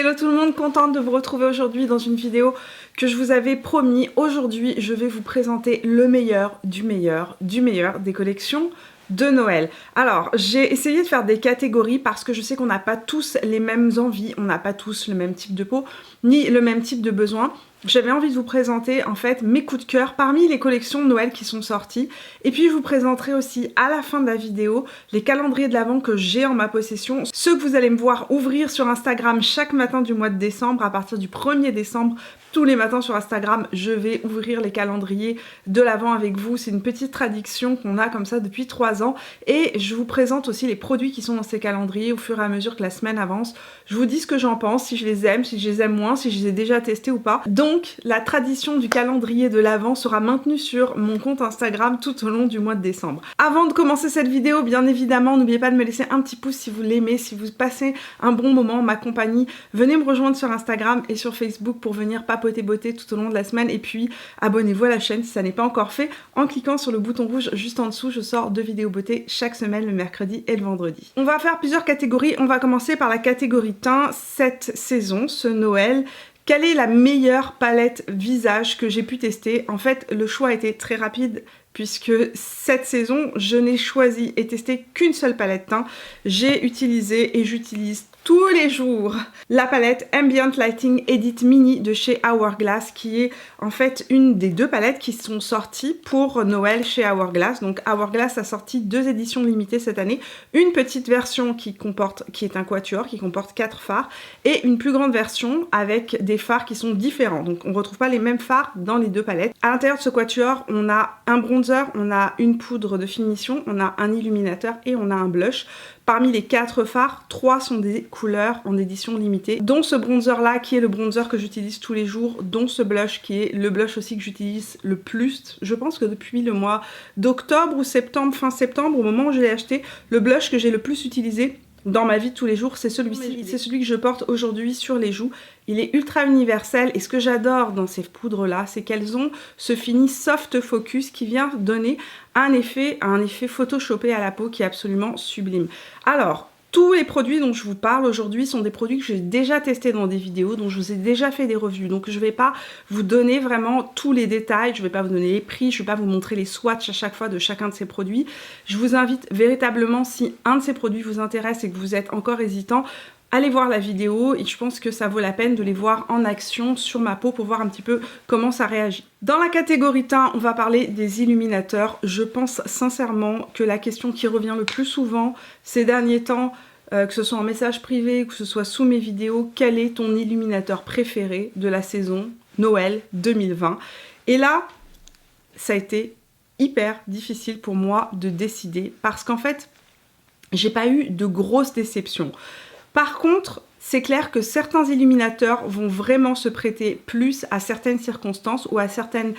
Hello tout le monde, contente de vous retrouver aujourd'hui dans une vidéo que je vous avais promis. Aujourd'hui, je vais vous présenter le meilleur du meilleur du meilleur des collections de Noël. Alors, j'ai essayé de faire des catégories parce que je sais qu'on n'a pas tous les mêmes envies, on n'a pas tous le même type de peau, ni le même type de besoin. J'avais envie de vous présenter en fait mes coups de cœur parmi les collections de Noël qui sont sorties. Et puis je vous présenterai aussi à la fin de la vidéo les calendriers de l'Avent que j'ai en ma possession. Ceux que vous allez me voir ouvrir sur Instagram chaque matin du mois de décembre. À partir du 1er décembre, tous les matins sur Instagram, je vais ouvrir les calendriers de l'Avent avec vous. C'est une petite tradition qu'on a comme ça depuis 3 ans. Et je vous présente aussi les produits qui sont dans ces calendriers au fur et à mesure que la semaine avance. Je vous dis ce que j'en pense, si je les aime, si je les aime moins, si je les ai déjà testés ou pas. Donc la tradition du calendrier de l'Avent sera maintenue sur mon compte Instagram tout au long du mois de décembre. Avant de commencer cette vidéo, bien évidemment, n'oubliez pas de me laisser un petit pouce si vous l'aimez, si vous passez un bon moment, ma compagnie. Venez me rejoindre sur Instagram et sur Facebook pour venir papoter beauté tout au long de la semaine. Et puis abonnez-vous à la chaîne si ça n'est pas encore fait en cliquant sur le bouton rouge juste en dessous. Je sors 2 vidéos beauté chaque semaine, le mercredi et le vendredi. On va faire plusieurs catégories. On va commencer par la catégorie teint. Cette saison, ce Noël, quelle est la meilleure palette visage que j'ai pu tester? En fait, le choix a été très rapide puisque cette saison, je n'ai choisi et testé qu'une seule palette teint. J'ai utilisé et j'utilise tous les jours la palette Ambient Lighting Edit Mini de chez Hourglass, qui est en fait une des 2 palettes qui sont sorties pour Noël chez Hourglass. Donc Hourglass a sorti 2 éditions limitées cette année, une petite version qui est un quatuor, qui comporte 4 fards, et une plus grande version avec des fards qui sont différents. Donc on ne retrouve pas les mêmes fards dans les 2 palettes. À l'intérieur de ce quatuor, on a un bronzer, on a une poudre de finition, on a un illuminateur et on a un blush. Parmi les 4 fards, 3 sont des couleurs en édition limitée, dont ce bronzer là qui est le bronzer que j'utilise tous les jours, dont ce blush qui est le blush aussi que j'utilise le plus. Je pense que depuis le mois d'octobre ou septembre, fin septembre, au moment où je l'ai acheté, le blush que j'ai le plus utilisé dans ma vie de tous les jours, c'est celui-ci. C'est celui que je porte aujourd'hui sur les joues. Il est ultra universel et ce que j'adore dans ces poudres là, c'est qu'elles ont ce fini soft focus qui vient donner un effet photoshopé à la peau qui est absolument sublime. Alors, tous les produits dont je vous parle aujourd'hui sont des produits que j'ai déjà testés dans des vidéos, dont je vous ai déjà fait des reviews. Donc je ne vais pas vous donner vraiment tous les détails, je ne vais pas vous donner les prix, je ne vais pas vous montrer les swatchs à chaque fois de chacun de ces produits. Je vous invite véritablement, si un de ces produits vous intéresse et que vous êtes encore hésitant, allez voir la vidéo et je pense que ça vaut la peine de les voir en action sur ma peau pour voir un petit peu comment ça réagit. Dans la catégorie teint, on va parler des illuminateurs. Je pense sincèrement que la question qui revient le plus souvent ces derniers temps, que ce soit en message privé, que ce soit sous mes vidéos, quel est ton illuminateur préféré de la saison Noël 2020? Et là, ça a été hyper difficile pour moi de décider parce qu'en fait, j'ai pas eu de grosses déceptions. Par contre, c'est clair que certains illuminateurs vont vraiment se prêter plus à certaines circonstances ou à certaines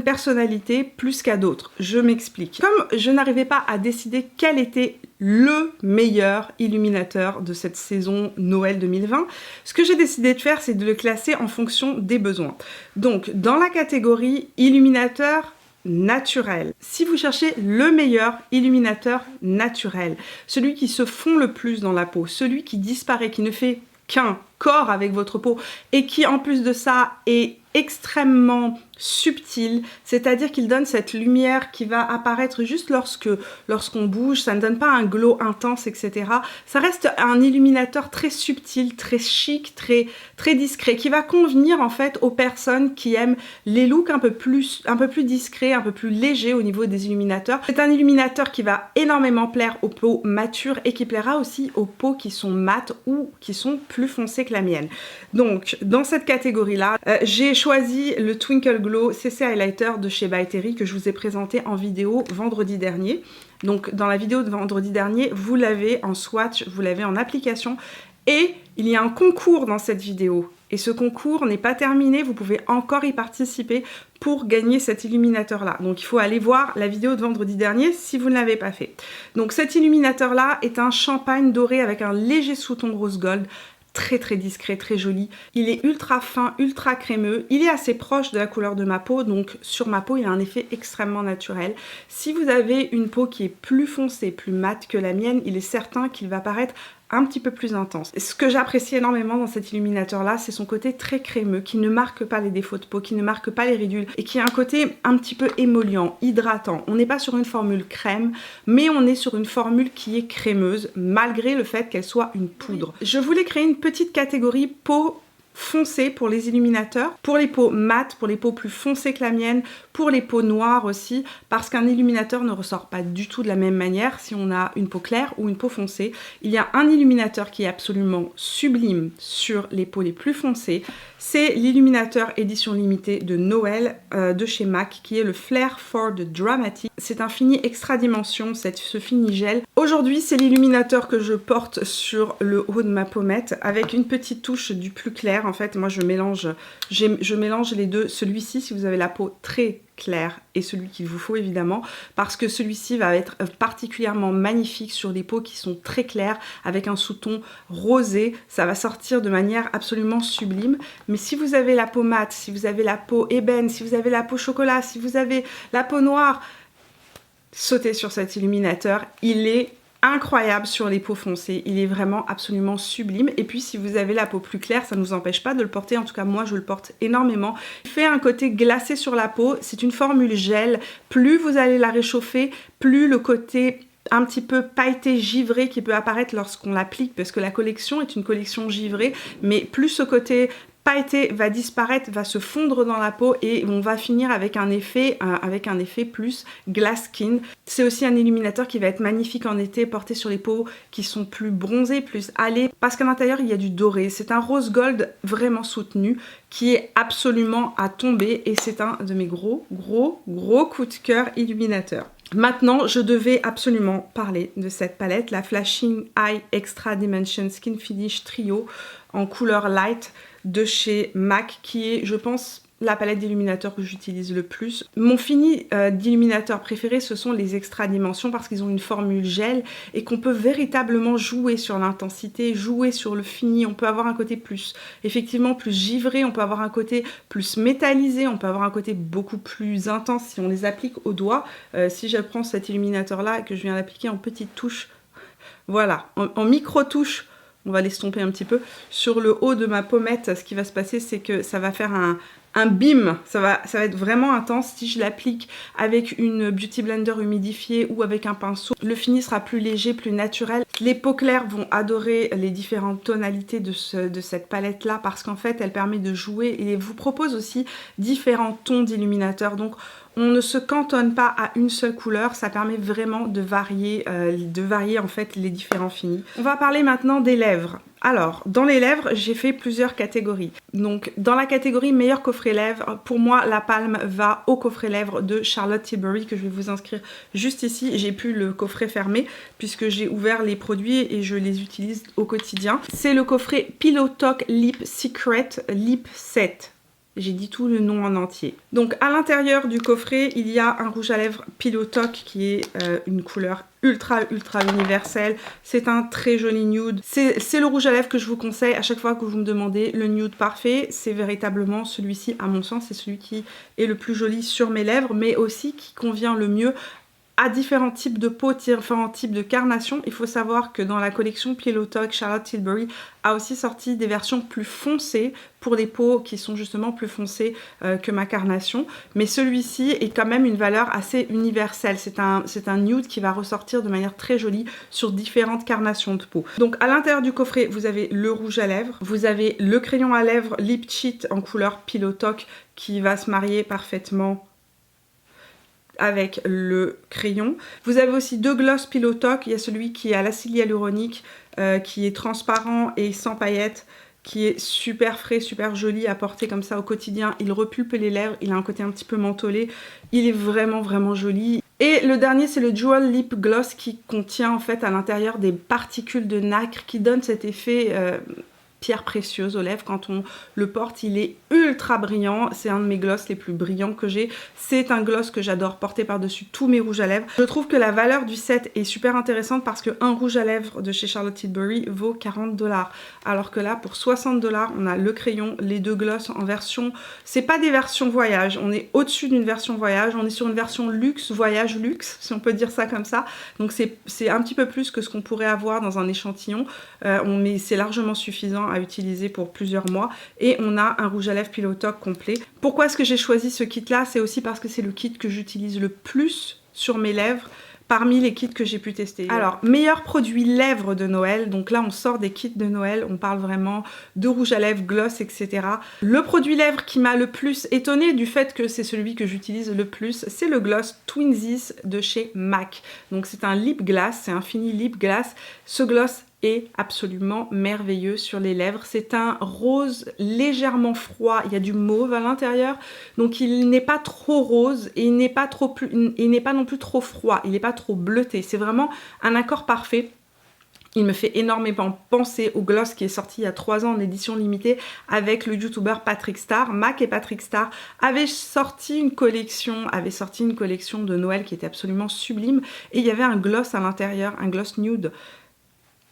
personnalités plus qu'à d'autres. Je m'explique. Comme je n'arrivais pas à décider quel était le meilleur illuminateur de cette saison Noël 2020, ce que j'ai décidé de faire, c'est de le classer en fonction des besoins. Donc, dans la catégorie illuminateur naturel. Si vous cherchez le meilleur illuminateur naturel, celui qui se fond le plus dans la peau, celui qui disparaît, qui ne fait qu'un corps avec votre peau et qui en plus de ça est extrêmement subtil, c'est-à-dire qu'il donne cette lumière qui va apparaître juste lorsqu'on bouge, ça ne donne pas un glow intense, etc. Ça reste un illuminateur très subtil, très chic, très discret, qui va convenir en fait aux personnes qui aiment les looks un peu plus discrets, un peu plus légers au niveau des illuminateurs. C'est un illuminateur qui va énormément plaire aux peaux matures et qui plaira aussi aux peaux qui sont mates ou qui sont plus foncées que la mienne. Donc, dans cette catégorie-là, j'ai choisi le Twinkle Glow CC Highlighter de chez By Terry que je vous ai présenté en vidéo vendredi dernier. Donc, dans la vidéo de vendredi dernier, vous l'avez en swatch, vous l'avez en application et il y a un concours dans cette vidéo. Et ce concours n'est pas terminé, vous pouvez encore y participer pour gagner cet illuminateur-là. Donc il faut aller voir la vidéo de vendredi dernier si vous ne l'avez pas fait. Donc cet illuminateur-là est un champagne doré avec un léger sous-ton rose gold, très discret, très joli. Il est ultra fin, ultra crémeux. Il est assez proche de la couleur de ma peau, donc sur ma peau, il a un effet extrêmement naturel. Si vous avez une peau qui est plus foncée, plus mate que la mienne, il est certain qu'il va paraître un petit peu plus intense. Ce que j'apprécie énormément dans cet illuminateur là, c'est son côté très crémeux qui ne marque pas les défauts de peau, qui ne marque pas les ridules et qui a un côté un petit peu émollient, hydratant. On n'est pas sur une formule crème, mais on est sur une formule qui est crémeuse malgré le fait qu'elle soit une poudre. Je voulais créer une petite catégorie peau foncé pour les illuminateurs, pour les peaux mates, pour les peaux plus foncées que la mienne, pour les peaux noires aussi, parce qu'un illuminateur ne ressort pas du tout de la même manière si on a une peau claire ou une peau foncée. Il y a un illuminateur qui est absolument sublime sur les peaux les plus foncées, c'est l'illuminateur édition limitée de Noël de chez MAC, qui est le Flare for the Dramatic. C'est un fini extra dimension, ce fini gel. Aujourd'hui, c'est l'illuminateur que je porte sur le haut de ma pommette, avec une petite touche du plus clair. En fait, moi je mélange les deux. Celui-ci, si vous avez la peau très claire, et celui qu'il vous faut évidemment, parce que celui-ci va être particulièrement magnifique sur des peaux qui sont très claires, avec un sous-ton rosé. Ça va sortir de manière absolument sublime. Mais si vous avez la peau mate, si vous avez la peau ébène, si vous avez la peau chocolat, si vous avez la peau noire, sautez sur cet illuminateur. Il est incroyable sur les peaux foncées, il est vraiment absolument sublime. Et puis si vous avez la peau plus claire, ça ne vous empêche pas de le porter, en tout cas moi je le porte énormément. Il fait un côté glacé sur la peau, c'est une formule gel, plus vous allez la réchauffer, plus le côté un petit peu pailleté, givré qui peut apparaître lorsqu'on l'applique, parce que la collection est une collection givrée, mais plus ce côté pailleté va disparaître, va se fondre dans la peau et on va finir avec un effet plus glass skin. C'est aussi un illuminateur qui va être magnifique en été, porté sur les peaux qui sont plus bronzées, plus hâlées, parce qu'à l'intérieur il y a du doré. C'est un rose gold vraiment soutenu qui est absolument à tomber et c'est un de mes gros coups de cœur illuminateur. Maintenant, je devais absolument parler de cette palette, la Flashing Eye Extra Dimension Skin Finish Trio en couleur light de chez MAC, qui est, je pense, la palette d'illuminateurs que j'utilise le plus. Mon fini d'illuminateur préféré, ce sont les extra dimensions parce qu'ils ont une formule gel et qu'on peut véritablement jouer sur l'intensité, jouer sur le fini. On peut avoir un côté plus, effectivement, plus givré, on peut avoir un côté plus métallisé, on peut avoir un côté beaucoup plus intense si on les applique au doigt. Si je prends cet illuminateur là et que je viens l'appliquer en petites touches, voilà, en micro-touches, on va l'estomper un petit peu, sur le haut de ma pommette, ce qui va se passer, c'est que ça va faire un beam, ça va être vraiment intense. Si je l'applique avec une Beauty Blender humidifiée ou avec un pinceau, le fini sera plus léger, plus naturel. Les peaux claires vont adorer les différentes tonalités de cette palette là parce qu'en fait elle permet de jouer et vous propose aussi différents tons d'illuminateur. Donc on ne se cantonne pas à une seule couleur, ça permet vraiment de varier en fait les différents finis. On va parler maintenant des lèvres. Alors, dans les lèvres, j'ai fait plusieurs catégories. Donc, dans la catégorie meilleur coffret lèvres, pour moi, la palme va au coffret lèvres de Charlotte Tilbury, que je vais vous inscrire juste ici. J'ai pu le coffret fermé, puisque j'ai ouvert les produits et je les utilise au quotidien. C'est le coffret Pillow Talk Lip Secret Lip Set. J'ai dit tout le nom en entier. Donc à l'intérieur du coffret, il y a un rouge à lèvres Pillow Talk qui est une couleur ultra universelle. C'est un très joli nude. C'est le rouge à lèvres que je vous conseille à chaque fois que vous me demandez le nude parfait. C'est véritablement celui-ci, à mon sens, c'est celui qui est le plus joli sur mes lèvres, mais aussi qui convient le mieux à différents types de peau, différents types de carnation. Il faut savoir que dans la collection Pillow Talk, Charlotte Tilbury a aussi sorti des versions plus foncées pour des peaux qui sont justement plus foncées que ma carnation. Mais celui-ci est quand même une valeur assez universelle. C'est un nude qui va ressortir de manière très jolie sur différentes carnations de peau. Donc à l'intérieur du coffret, vous avez le rouge à lèvres, vous avez le crayon à lèvres Lip Cheat en couleur Pillow Talk qui va se marier parfaitement avec le crayon. Vous avez aussi deux gloss Pillow Talk. Il y a celui qui est à l'acide hyaluronique, qui est transparent et sans paillettes, qui est super frais, super joli à porter comme ça au quotidien. Il repulpe les lèvres, il a un côté un petit peu mentholé. Il est vraiment joli. Et le dernier, c'est le Jewel Lip Gloss qui contient en fait à l'intérieur des particules de nacre qui donnent cet effet pierre précieuse aux lèvres. Quand on le porte, il est ultra brillant. C'est un de mes gloss les plus brillants que j'ai. C'est un gloss que j'adore porter par-dessus tous mes rouges à lèvres. Je trouve que la valeur du set est super intéressante parce qu'un rouge à lèvres de chez Charlotte Tilbury vaut 40 $. Alors que là, pour 60 $, on a le crayon, les deux gloss en version... C'est pas des versions voyage, on est au-dessus d'une version voyage. On est sur une version luxe, voyage luxe, si on peut dire ça comme ça. Donc c'est un petit peu plus que ce qu'on pourrait avoir dans un échantillon. Mais c'est largement suffisant à utiliser pour plusieurs mois. Et on a un rouge à lèvres Pillow Talk complet. Pourquoi est-ce que j'ai choisi ce kit-là? C'est aussi parce que c'est le kit que j'utilise le plus sur mes lèvres parmi les kits que j'ai pu tester. Alors, meilleur produit lèvres de Noël. Donc là, on sort des kits de Noël. On parle vraiment de rouge à lèvres, gloss, etc. Le produit lèvres qui m'a le plus étonnée du fait que c'est celui que j'utilise le plus, c'est le gloss Twinsies de chez MAC. Donc c'est un lip gloss, c'est un fini lip gloss. Ce gloss est absolument merveilleux sur les lèvres. C'est un rose légèrement froid, il y a du mauve à l'intérieur, donc il n'est pas trop rose et il n'est pas non plus trop froid, il n'est pas trop bleuté. C'est vraiment un accord parfait. Il me fait énormément penser au gloss qui est sorti il y a 3 ans en édition limitée avec le youtubeur Patrick Star. Mac et Patrick Star avaient sorti une collection de Noël qui était absolument sublime et il y avait un gloss à l'intérieur, un gloss nude.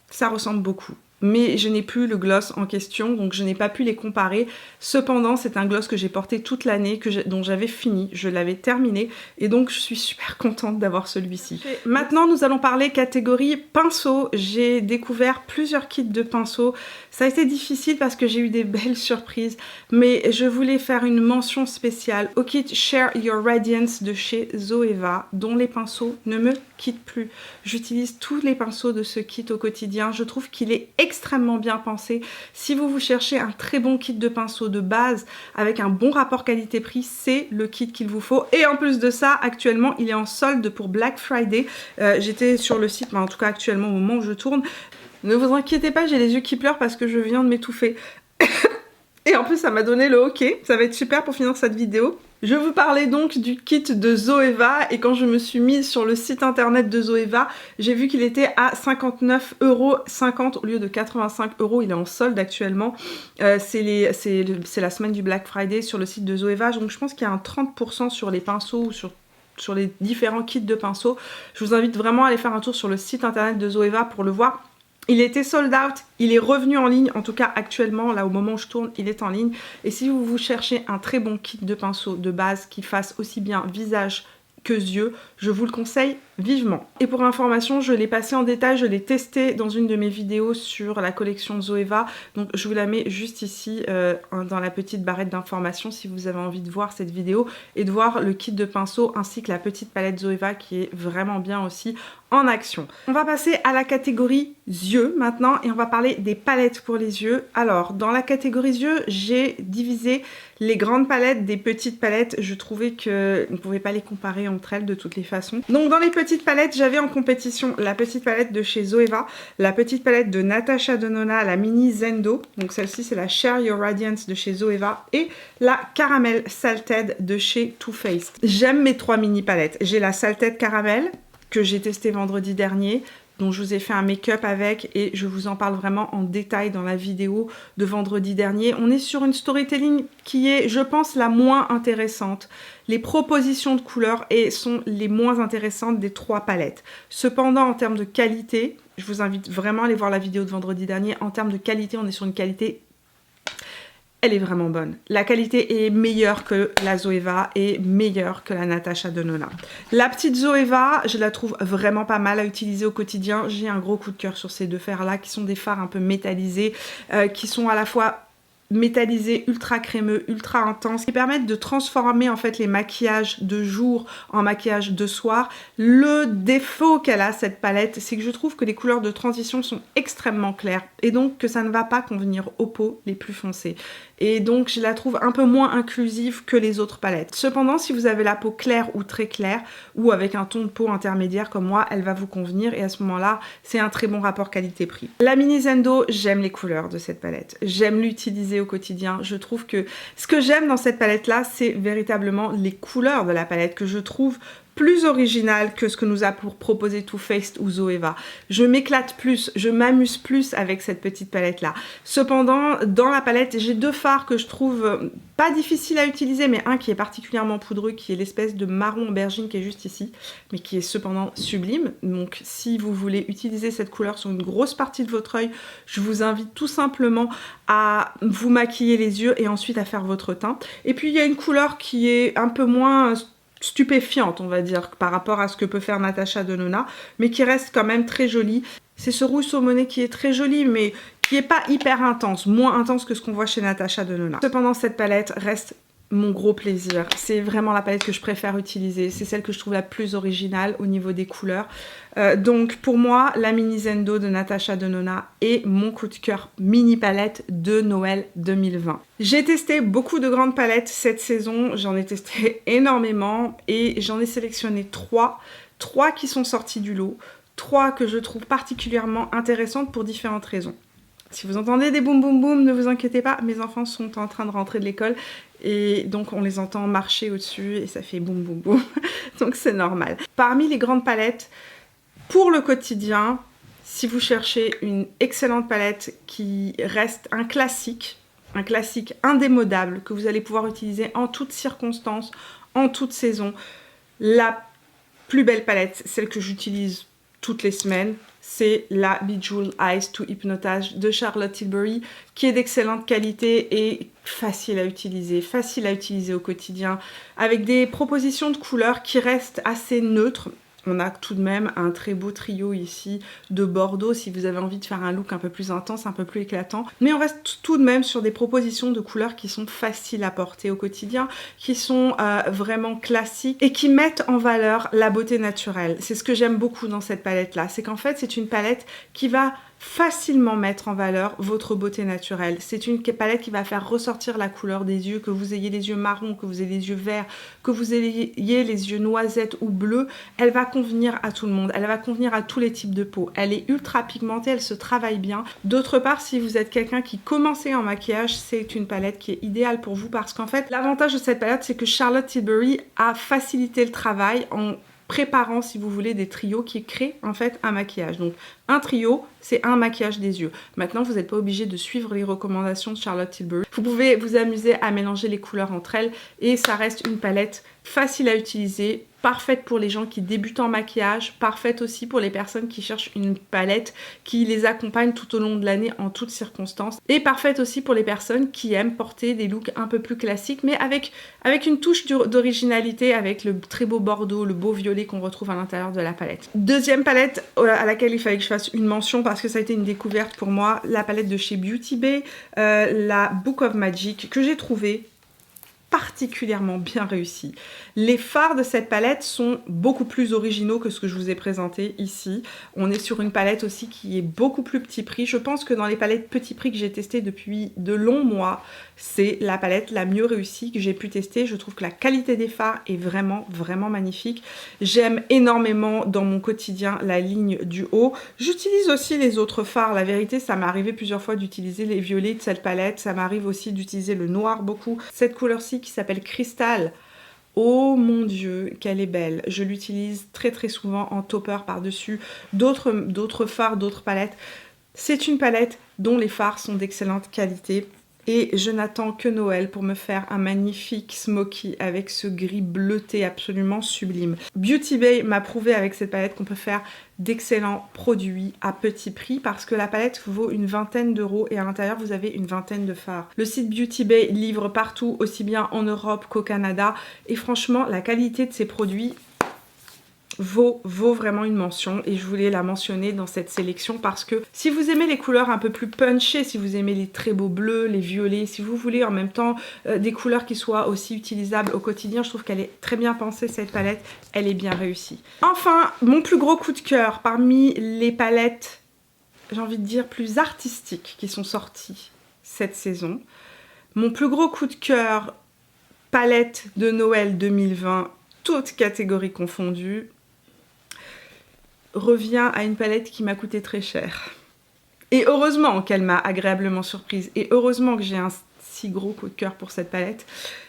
Ça ressemble beaucoup. Mais je n'ai plus le gloss en question, donc je n'ai pas pu les comparer. Cependant, c'est un gloss que j'ai porté toute l'année, dont j'avais fini, je l'avais terminé, et donc je suis super contente d'avoir celui-ci. Maintenant, nous allons parler catégorie pinceau. J'ai découvert plusieurs kits de pinceaux. Ça a été difficile parce que j'ai eu des belles surprises, mais je voulais faire une mention spéciale au kit Share Your Radiance de chez Zoeva, dont les pinceaux ne me quittent plus. J'utilise tous les pinceaux de ce kit au quotidien. Je trouve qu'il est extrêmement bien pensé. Si vous cherchez un très bon kit de pinceau de base avec un bon rapport qualité-prix, c'est le kit qu'il vous faut. Et en plus de ça, actuellement, il est en solde pour Black Friday. J'étais sur le site, mais en tout cas actuellement au moment où je tourne. Ne vous inquiétez pas, j'ai les yeux qui pleurent parce que je viens de m'étouffer. Et en plus, ça m'a donné le OK. Ça va être super pour finir cette vidéo. Je vous parlais donc du kit de Zoeva et quand je me suis mise sur le site internet de Zoeva, j'ai vu qu'il était à 59,50 € au lieu de 85 €. Il est en solde actuellement. C'est la semaine du Black Friday sur le site de Zoeva. Donc je pense qu'il y a un 30% sur les pinceaux ou sur les différents kits de pinceaux. Je vous invite vraiment à aller faire un tour sur le site internet de Zoeva pour le voir. Il était sold out, il est revenu en ligne, en tout cas actuellement, là au moment où je tourne, il est en ligne. Et si vous cherchez un très bon kit de pinceau de base qui fasse aussi bien visage que yeux, je vous le conseille vivement. Et pour information, je l'ai passé en détail, je l'ai testé dans une de mes vidéos sur la collection Zoeva, donc je vous la mets juste ici dans la petite barrette d'informations si vous avez envie de voir cette vidéo et de voir le kit de pinceau ainsi que la petite palette Zoeva qui est vraiment bien aussi en action. On va passer à la catégorie yeux maintenant et on va parler des palettes pour les yeux. Alors dans la catégorie yeux, j'ai divisé les grandes palettes des petites palettes. Je trouvais qu'on ne pouvait pas les comparer entre elles de toutes les façons. Donc dans les petites palettes, j'avais en compétition la petite palette de chez Zoeva, la petite palette de Natasha Denona, la mini Zendo. Donc celle-ci c'est la Share Your Radiance de chez Zoeva et la Caramel Salted de chez Too Faced. J'aime mes 3 mini palettes. J'ai la Salted Caramel que j'ai testé vendredi dernier, dont je vous ai fait un make-up avec et je vous en parle vraiment en détail dans la vidéo de vendredi dernier. On est sur une storytelling qui est, je pense, la moins intéressante. Les propositions de couleurs sont les moins intéressantes des 3 palettes. Cependant, en termes de qualité, je vous invite vraiment à aller voir la vidéo de vendredi dernier. En termes de qualité, on est sur une qualité... Elle est vraiment bonne. La qualité est meilleure que la Zoeva et meilleure que la Natasha Denona. La petite Zoeva, je la trouve vraiment pas mal à utiliser au quotidien. J'ai un gros coup de cœur sur ces 2 fards-là qui sont des fards un peu métallisés, qui sont à la fois métallisés, ultra crémeux, ultra intenses, qui permettent de transformer en fait les maquillages de jour en maquillage de soir. Le défaut qu'elle a cette palette, c'est que je trouve que les couleurs de transition sont extrêmement claires et donc que ça ne va pas convenir aux peaux les plus foncées. Et donc je la trouve un peu moins inclusive que les autres palettes. Cependant, si vous avez la peau claire ou très claire ou avec un ton de peau intermédiaire comme moi, elle va vous convenir et à ce moment-là, c'est un très bon rapport qualité-prix. La mini Zendo, j'aime les couleurs de cette palette. J'aime l'utiliser au quotidien. Je trouve que ce que j'aime dans cette palette-là, c'est véritablement les couleurs de la palette que je trouve plus original que ce que nous a proposé Too Faced ou Zoeva. Je m'éclate plus, je m'amuse plus avec cette petite palette là. Cependant, dans la palette, j'ai deux fards que je trouve pas difficiles à utiliser, mais un qui est particulièrement poudreux, qui est l'espèce de marron aubergine qui est juste ici, mais qui est cependant sublime. Donc si vous voulez utiliser cette couleur sur une grosse partie de votre œil, je vous invite tout simplement à vous maquiller les yeux et ensuite à faire votre teint. Et puis il y a une couleur qui est un peu moins stupéfiante, on va dire, par rapport à ce que peut faire Natasha Denona, mais qui reste quand même très jolie. C'est ce rouge saumonné qui est très joli, mais qui n'est pas hyper intense, moins intense que ce qu'on voit chez Natasha Denona. Cependant, cette palette reste mon gros plaisir. C'est vraiment la palette que je préfère utiliser. C'est celle que je trouve la plus originale au niveau des couleurs. Donc pour moi, la Mini Zendo de Natasha Denona est mon coup de cœur mini palette de Noël 2020. J'ai testé beaucoup de grandes palettes cette saison. J'en ai testé énormément et j'en ai sélectionné trois qui sont sorties du lot. 3 que je trouve particulièrement intéressantes pour différentes raisons. Si vous entendez des boum boum boum, ne vous inquiétez pas, mes enfants sont en train de rentrer de l'école et donc on les entend marcher au-dessus et ça fait boum boum boum, donc c'est normal. Parmi les grandes palettes, pour le quotidien, si vous cherchez une excellente palette qui reste un classique indémodable que vous allez pouvoir utiliser en toutes circonstances, en toute saison, la plus belle palette, celle que j'utilise toutes les semaines, c'est la Bejeweled Eyes to Hypnotage de Charlotte Tilbury, qui est d'excellente qualité et facile à utiliser au quotidien, avec des propositions de couleurs qui restent assez neutres. On a tout de même un très beau trio ici de Bordeaux si vous avez envie de faire un look un peu plus intense, un peu plus éclatant. Mais on reste tout de même sur des propositions de couleurs qui sont faciles à porter au quotidien, qui sont vraiment classiques et qui mettent en valeur la beauté naturelle. C'est ce que j'aime beaucoup dans cette palette-là. C'est qu'en fait, c'est une palette qui va facilement mettre en valeur votre beauté naturelle. C'est une palette qui va faire ressortir la couleur des yeux, que vous ayez les yeux marrons, que vous ayez les yeux verts, que vous ayez les yeux noisettes ou bleus, elle va convenir à tout le monde, elle va convenir à tous les types de peau. Elle est ultra pigmentée, elle se travaille bien. D'autre part, si vous êtes quelqu'un qui commençait en maquillage, c'est une palette qui est idéale pour vous parce qu'en fait, l'avantage de cette palette, c'est que Charlotte Tilbury a facilité le travail en préparant, si vous voulez, des trios qui créent en fait un maquillage. Donc un trio, c'est un maquillage des yeux. Maintenant, vous n'êtes pas obligé de suivre les recommandations de Charlotte Tilbury. Vous pouvez vous amuser à mélanger les couleurs entre elles et ça reste une palette facile à utiliser, parfaite pour les gens qui débutent en maquillage, parfaite aussi pour les personnes qui cherchent une palette qui les accompagne tout au long de l'année en toutes circonstances, et parfaite aussi pour les personnes qui aiment porter des looks un peu plus classiques mais avec une touche d'originalité, avec le très beau bordeaux, le beau violet qu'on retrouve à l'intérieur de la palette. Deuxième palette à laquelle il fallait que je fasse une mention parce que ça a été une découverte pour moi, la palette de chez Beauty Bay, la Book of Magic, que j'ai trouvée particulièrement bien réussi. Les fards de cette palette sont beaucoup plus originaux que ce que je vous ai présenté ici. On est sur une palette aussi qui est beaucoup plus petit prix. Je pense que dans les palettes petit prix que j'ai testées depuis de longs mois, c'est la palette la mieux réussie que j'ai pu tester. Je trouve que la qualité des fards est vraiment, vraiment magnifique. J'aime énormément dans mon quotidien la ligne du haut. J'utilise aussi les autres fards. La vérité, ça m'est arrivé plusieurs fois d'utiliser les violets de cette palette. Ça m'arrive aussi d'utiliser le noir beaucoup. Cette couleur-ci qui s'appelle Crystal. Oh mon Dieu, qu'elle est belle. Je l'utilise très très souvent en topper par-dessus d'autres fards, d'autres palettes. C'est une palette dont les fards sont d'excellente qualité. Et je n'attends que Noël pour me faire un magnifique smoky avec ce gris bleuté absolument sublime. Beauty Bay m'a prouvé avec cette palette qu'on peut faire d'excellents produits à petit prix parce que la palette vaut une vingtaine d'euros et à l'intérieur vous avez une vingtaine de fards. Le site Beauty Bay livre partout, aussi bien en Europe qu'au Canada, et franchement la qualité de ces produits vaut vraiment une mention et je voulais la mentionner dans cette sélection parce que si vous aimez les couleurs un peu plus punchées, si vous aimez les très beaux bleus, les violets, si vous voulez en même temps des couleurs qui soient aussi utilisables au quotidien, je trouve qu'elle est très bien pensée cette palette, elle est bien réussie. Enfin, mon plus gros coup de cœur parmi les palettes, j'ai envie de dire plus artistiques qui sont sorties cette saison, mon plus gros coup de cœur palette de Noël 2020, toutes catégories confondues, revient à une palette qui m'a coûté très cher. Et heureusement qu'elle m'a agréablement surprise. Et heureusement que j'ai un si gros coup de cœur pour cette palette.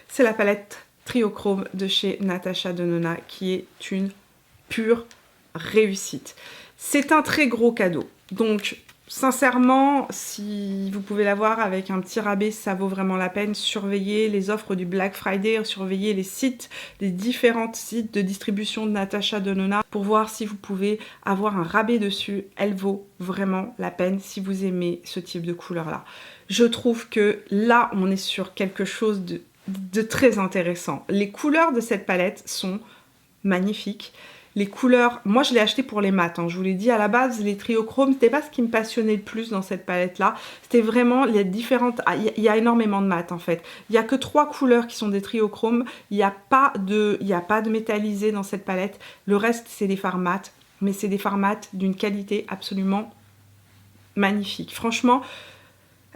C'est la palette Triochrome de chez Natasha Denona qui est une pure réussite. C'est un très gros cadeau. Donc, sincèrement, si vous pouvez l'avoir avec un petit rabais, ça vaut vraiment la peine. Surveillez les offres du Black Friday, surveillez les sites, les différents sites de distribution de Natasha Denona pour voir si vous pouvez avoir un rabais dessus. Elle vaut vraiment la peine si vous aimez ce type de couleur-là. Je trouve que là, on est sur quelque chose de très intéressant. Les couleurs de cette palette sont magnifiques. Les couleurs, moi je l'ai acheté pour les mats, hein. Je vous l'ai dit à la base, les triochromes, c'était pas ce qui me passionnait le plus dans cette palette-là. C'était vraiment les différentes... il y a énormément de mats en fait. Il n'y a que 3 couleurs qui sont des triochromes. Il n'y a pas de métallisé dans cette palette. Le reste, c'est des fards mat. Mais c'est des fards mat d'une qualité absolument magnifique. Franchement...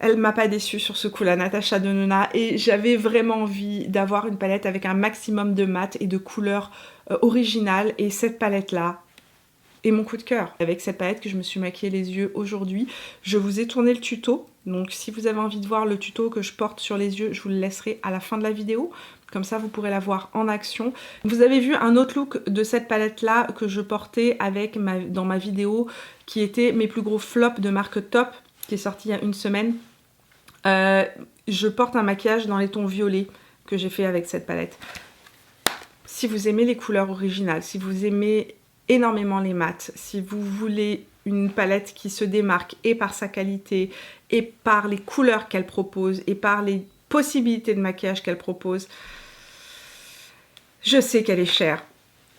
Elle m'a pas déçue sur ce coup, la Natasha Denona, et j'avais vraiment envie d'avoir une palette avec un maximum de mat et de couleurs originales, et cette palette-là est mon coup de cœur. Avec cette palette que je me suis maquillée les yeux aujourd'hui, je vous ai tourné le tuto, donc si vous avez envie de voir le tuto que je porte sur les yeux, je vous le laisserai à la fin de la vidéo. Comme ça, vous pourrez la voir en action. Vous avez vu un autre look de cette palette-là que je portais dans ma vidéo, qui était mes plus gros flops de marque Top, qui est sorti il y a une semaine. Je porte un maquillage dans les tons violets que j'ai fait avec cette palette. Si vous aimez les couleurs originales, si vous aimez énormément les mats, si vous voulez une palette qui se démarque et par sa qualité et par les couleurs qu'elle propose et par les possibilités de maquillage qu'elle propose, je sais qu'elle est chère.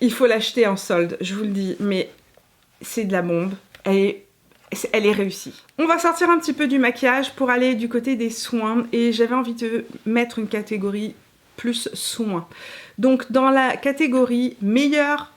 Il faut l'acheter en solde, je vous le dis, mais c'est de la bombe. Elle est réussie. On va sortir un petit peu du maquillage pour aller du côté des soins et j'avais envie de mettre une catégorie plus soins. Donc dans la catégorie meilleur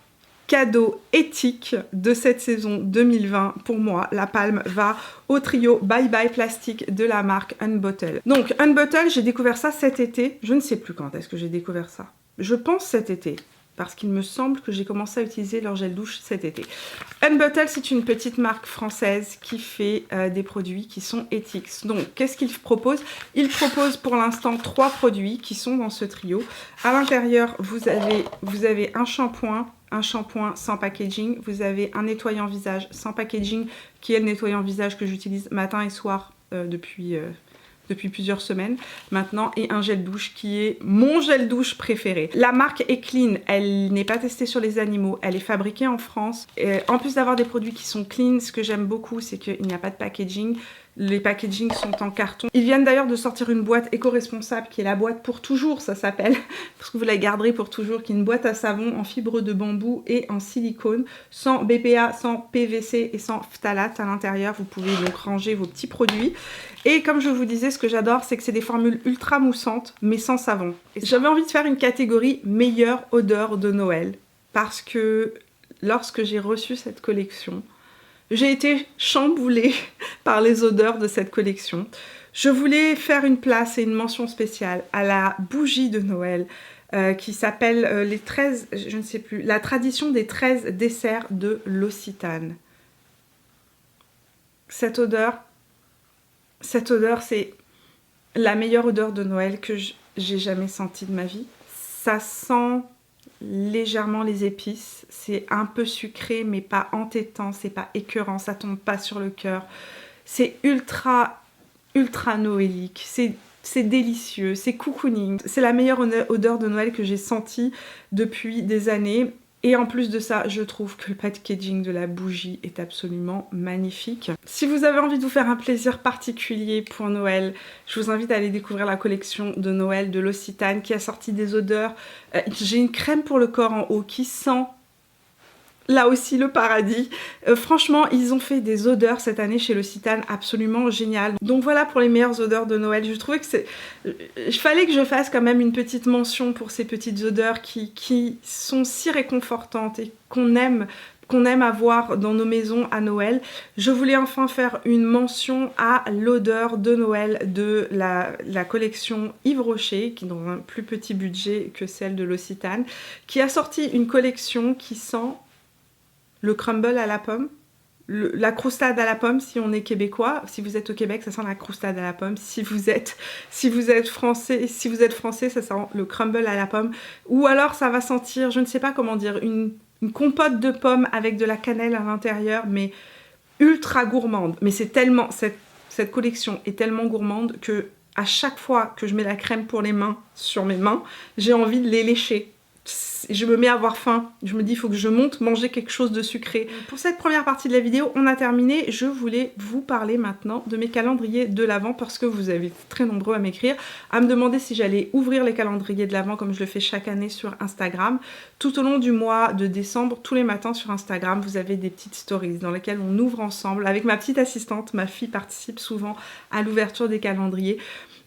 cadeau éthique de cette saison 2020, pour moi, la palme va au trio Bye Bye Plastic de la marque Unbottle. Donc Unbottle, j'ai découvert ça cet été. Je ne sais plus quand est-ce que j'ai découvert ça. Je pense cet été. Parce qu'il me semble que j'ai commencé à utiliser leur gel douche cet été. Unbottle, c'est une petite marque française qui fait des produits qui sont éthiques. Donc, qu'est-ce qu'ils proposent? Ils proposent pour l'instant 3 produits qui sont dans ce trio. À l'intérieur, vous avez un shampoing sans packaging. Vous avez un nettoyant visage sans packaging, qui est le nettoyant visage que j'utilise matin et soir depuis plusieurs semaines maintenant, et un gel douche qui est mon gel douche préféré. La marque est clean, elle n'est pas testée sur les animaux, elle est fabriquée en France. Et en plus d'avoir des produits qui sont clean, ce que j'aime beaucoup, c'est qu'il n'y a pas de packaging. Les packagings sont en carton. Ils viennent d'ailleurs de sortir une boîte éco-responsable qui est la boîte pour toujours, ça s'appelle, parce que vous la garderez pour toujours, qui est une boîte à savon en fibre de bambou et en silicone, sans BPA, sans PVC et sans phtalate à l'intérieur. Vous pouvez donc ranger vos petits produits. Et comme je vous disais, ce que j'adore, c'est que c'est des formules ultra moussantes, mais sans savon. J'avais envie de faire une catégorie meilleure odeur de Noël, parce que lorsque j'ai reçu cette collection, j'ai été chamboulée par les odeurs de cette collection. Je voulais faire une place et une mention spéciale à la bougie de Noël qui s'appelle les 13, je ne sais plus, la tradition des 13 desserts de L'Occitane. Cette odeur, c'est la meilleure odeur de Noël que j'ai jamais sentie de ma vie. Ça sent légèrement les épices, c'est un peu sucré mais pas entêtant, c'est pas écœurant, ça tombe pas sur le cœur, c'est ultra noélique, c'est délicieux, c'est cocooning, c'est la meilleure odeur de Noël que j'ai sentie depuis des années. Et en plus de ça, je trouve que le packaging de la bougie est absolument magnifique. Si vous avez envie de vous faire un plaisir particulier pour Noël, je vous invite à aller découvrir la collection de Noël de L'Occitane qui a sorti des odeurs. J'ai une crème pour le corps en haut qui sent là aussi le paradis. Franchement, ils ont fait des odeurs cette année chez L'Occitane absolument géniales. Donc voilà pour les meilleures odeurs de Noël. Je trouvais que il fallait que je fasse quand même une petite mention pour ces petites odeurs qui sont si réconfortantes et qu'on aime avoir dans nos maisons à Noël. Je voulais enfin faire une mention à l'odeur de Noël de la collection Yves Rocher, qui est dans un plus petit budget que celle de L'Occitane, qui a sorti une collection qui sent le crumble à la pomme. la croustade à la pomme si on est québécois. Si vous êtes au Québec, ça sent la croustade à la pomme. Si vous êtes français, ça sent le crumble à la pomme. Ou alors ça va sentir, je ne sais pas comment dire, une compote de pommes avec de la cannelle à l'intérieur, mais ultra gourmande. Mais c'est tellement, cette collection est tellement gourmande que à chaque fois que je mets la crème pour les mains sur mes mains, j'ai envie de les lécher. Je me mets à avoir faim, je me dis il faut que je monte manger quelque chose de sucré. Pour cette première partie de la vidéo, on a terminé. Je voulais vous parler maintenant de mes calendriers de l'Avent parce que vous avez été très nombreux à m'écrire, à me demander si j'allais ouvrir les calendriers de l'Avent comme je le fais chaque année sur Instagram. Tout au long du mois de décembre, tous les matins sur Instagram, vous avez des petites stories dans lesquelles on ouvre ensemble. Avec ma petite assistante, ma fille participe souvent à l'ouverture des calendriers.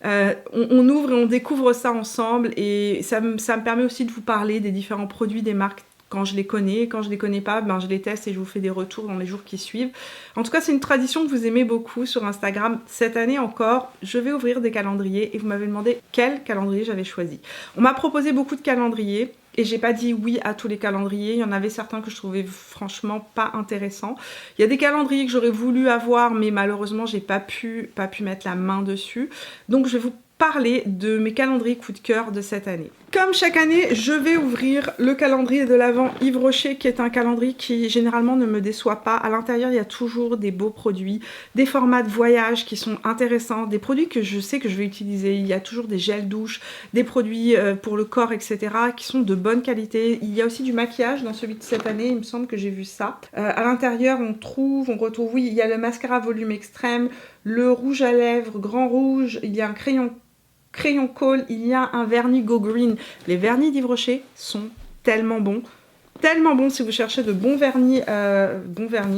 On ouvre et on découvre ça ensemble et ça me permet aussi de vous parler des différents produits des marques quand je les connais. Quand je les connais pas, ben je les teste et je vous fais des retours dans les jours qui suivent. En tout cas, c'est une tradition que vous aimez beaucoup sur Instagram. Cette année encore, je vais ouvrir des calendriers et vous m'avez demandé quel calendrier j'avais choisi. On m'a proposé beaucoup de calendriers. Et j'ai pas dit oui à tous les calendriers, il y en avait certains que je trouvais franchement pas intéressants. Il y a des calendriers que j'aurais voulu avoir, mais malheureusement j'ai pas pu mettre la main dessus. Donc je vais vous parler de mes calendriers coup de cœur de cette année. Comme chaque année, je vais ouvrir le calendrier de l'Avent Yves Rocher, qui est un calendrier qui généralement ne me déçoit pas. À l'intérieur, il y a toujours des beaux produits, des formats de voyage qui sont intéressants, des produits que je sais que je vais utiliser. Il y a toujours des gels douche, des produits pour le corps, etc. qui sont de bonne qualité. Il y a aussi du maquillage dans celui de cette année, il me semble que j'ai vu ça. À l'intérieur, on retrouve, oui, il y a le mascara volume extrême, le rouge à lèvres grand rouge, il y a un crayon Kohl, il y a un vernis Go Green. Les vernis d'Yves Rocher sont tellement bons si vous cherchez de bons vernis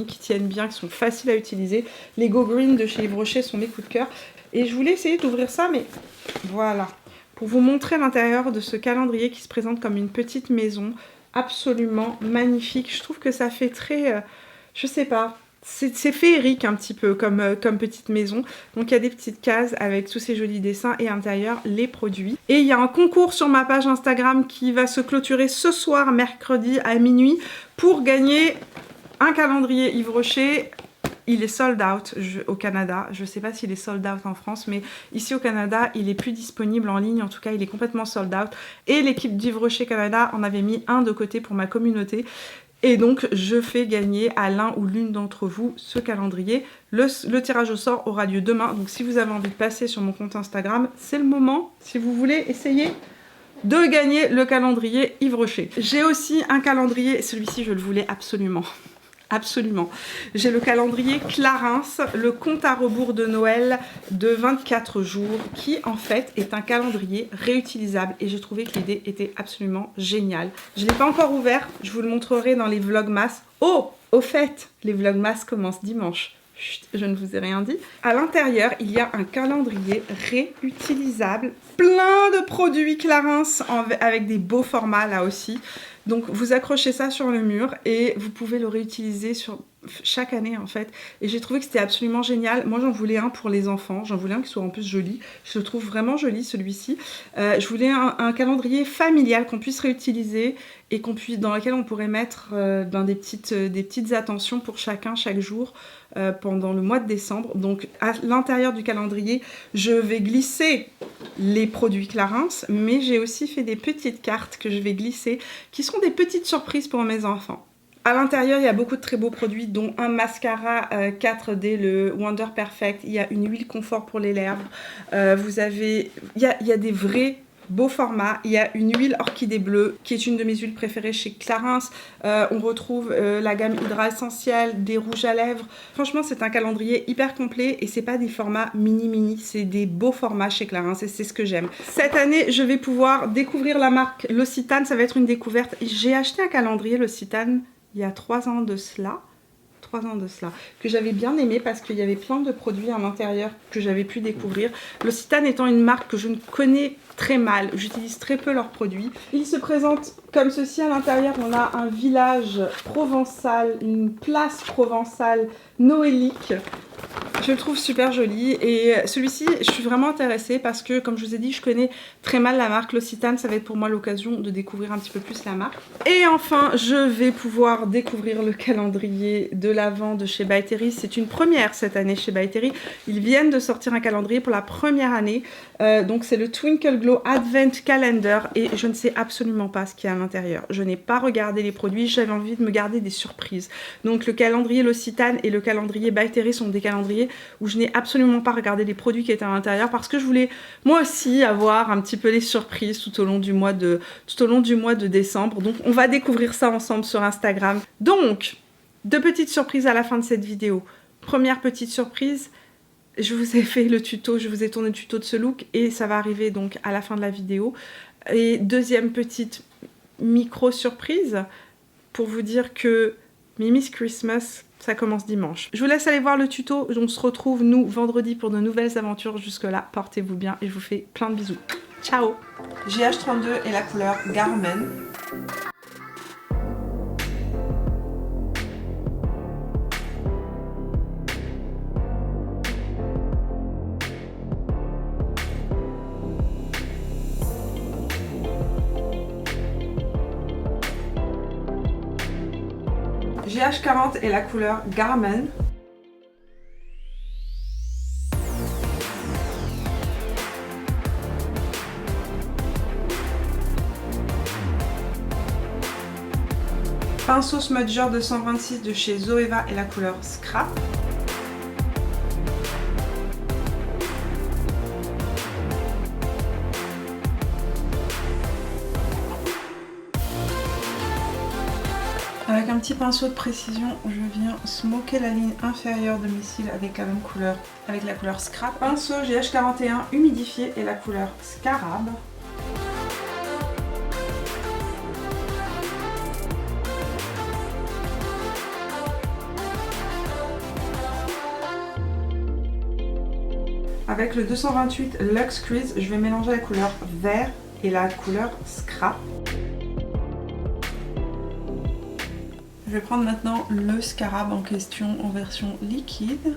qui tiennent bien, qui sont faciles à utiliser. Les Go Green de chez Yves Rocher sont mes coups de cœur. Et je voulais essayer d'ouvrir ça, mais voilà. Pour vous montrer l'intérieur de ce calendrier qui se présente comme une petite maison absolument magnifique. Je trouve que ça fait très, je sais pas, c'est féerique un petit peu comme petite maison. Donc il y a des petites cases avec tous ces jolis dessins et à l'intérieur les produits. Et il y a un concours sur ma page Instagram qui va se clôturer ce soir, mercredi à minuit, pour gagner un calendrier Yves Rocher. Il est sold out au Canada. Je ne sais pas s'il est sold out en France, mais ici au Canada, il est plus disponible en ligne. En tout cas, il est complètement sold out. Et l'équipe d'Yves Rocher Canada en avait mis un de côté pour ma communauté. Et donc, je fais gagner à l'un ou l'une d'entre vous ce calendrier. Le tirage au sort aura lieu demain. Donc, si vous avez envie de passer sur mon compte Instagram, c'est le moment. Si vous voulez essayer de gagner le calendrier Yves Rocher. J'ai aussi un calendrier. Celui-ci, je le voulais absolument. Absolument. J'ai le calendrier Clarins, le compte à rebours de Noël de 24 jours, qui en fait est un calendrier réutilisable et j'ai trouvé que l'idée était absolument géniale. Je ne l'ai pas encore ouvert, je vous le montrerai dans les vlogmas. Oh, au fait, les vlogmas commencent dimanche. Chut, je ne vous ai rien dit. À l'intérieur, il y a un calendrier réutilisable, plein de produits Clarins avec des beaux formats là aussi. Donc vous accrochez ça sur le mur et vous pouvez le réutiliser sur chaque année en fait. Et j'ai trouvé que c'était absolument génial. Moi j'en voulais un pour les enfants, j'en voulais un qui soit en plus joli. Je le trouve vraiment joli celui-ci. Je voulais un calendrier familial qu'on puisse réutiliser et dans lequel on pourrait mettre des petites attentions pour chacun chaque jour pendant le mois de décembre. Donc à l'intérieur du calendrier, je vais glisser les produits Clarins, mais j'ai aussi fait des petites cartes que je vais glisser qui sont des petites surprises pour mes enfants. À l'intérieur, il y a beaucoup de très beaux produits, dont un mascara 4D, le Wonder Perfect. Il y a une huile confort pour les lèvres. Il y a des vrais beaux formats. Il y a une huile orchidée bleue, qui est une de mes huiles préférées chez Clarins. On retrouve la gamme Hydra Essentiel, des rouges à lèvres. Franchement, c'est un calendrier hyper complet et c'est pas des formats mini. C'est des beaux formats chez Clarins et c'est ce que j'aime. Cette année, je vais pouvoir découvrir la marque L'Occitane. Ça va être une découverte. J'ai acheté un calendrier L'Occitane il y a 3 ans de cela, que j'avais bien aimé parce qu'il y avait plein de produits à l'intérieur que j'avais pu découvrir. L'Occitane étant une marque que je ne connais très mal, j'utilise très peu leurs produits. Il se présente comme ceci. À l'intérieur, on a un village provençal, une place provençale noélique. Je le trouve super joli et celui-ci, je suis vraiment intéressée parce que, comme je vous ai dit, je connais très mal la marque L'Occitane. Ça va être pour moi l'occasion de découvrir un petit peu plus la marque. Et enfin, je vais pouvoir découvrir le calendrier de l'Avent de chez By Terry. C'est une première cette année chez By Terry. Ils viennent de sortir un calendrier pour la première année. Donc c'est le Twinkle Glow Advent Calendar et je ne sais absolument pas ce qu'il y a à l'intérieur. Je n'ai pas regardé les produits, j'avais envie de me garder des surprises. Donc le calendrier L'Occitane et le calendrier By Terry sont des calendriers où je n'ai absolument pas regardé les produits qui étaient à l'intérieur parce que je voulais moi aussi avoir un petit peu les surprises tout au long du mois de décembre. Donc on va découvrir ça ensemble sur Instagram. Donc, deux petites surprises à la fin de cette vidéo. Première petite surprise, je vous ai fait le tuto, je vous ai tourné le tuto de ce look et ça va arriver donc à la fin de la vidéo. Et deuxième petite micro surprise pour vous dire que Mimi's Christmas, ça commence dimanche. Je vous laisse aller voir le tuto. On se retrouve, nous, vendredi pour de nouvelles aventures. Jusque-là, portez-vous bien et je vous fais plein de bisous. Ciao! GH32 et la couleur Garmen. GH40 et la couleur Garmen. Pinceau Smudger 226 de chez Zoeva et la couleur Scrap. Avec un petit pinceau de précision, je viens smoker la ligne inférieure de mes cils avec la même couleur, avec la couleur Scrap. Pinceau GH41 humidifié et la couleur Scarab. Avec le 228 Luxe Crease, je vais mélanger la couleur vert et la couleur Scrap. Je vais prendre maintenant le Scarab en question en version liquide.